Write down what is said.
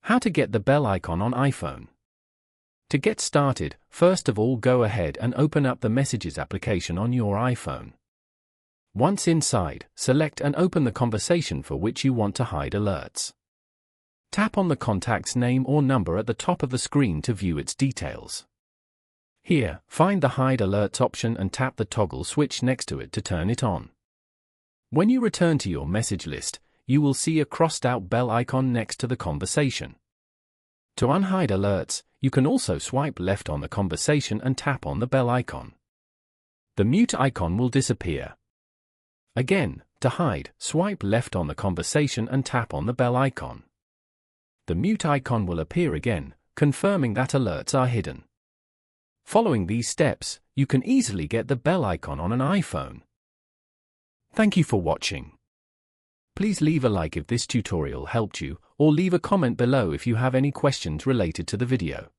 How to get the bell icon on iPhone. To get started, first of all go ahead and open up the Messages application on your iPhone. Once inside, select and open the conversation for which you want to hide alerts. Tap on the contact's name or number at the top of the screen to view its details. Here, find the Hide Alerts option and tap the toggle switch next to it to turn it on. When you return to your message list, you will see a crossed-out bell icon next to the conversation. To unhide alerts, you can also swipe left on the conversation and tap on the bell icon. The mute icon will disappear. Again, to hide, swipe left on the conversation and tap on the bell icon. The mute icon will appear again, confirming that alerts are hidden. Following these steps, you can easily get the bell icon on an iPhone. Thank you for watching. Please leave a like if this tutorial helped you, or leave a comment below if you have any questions related to the video.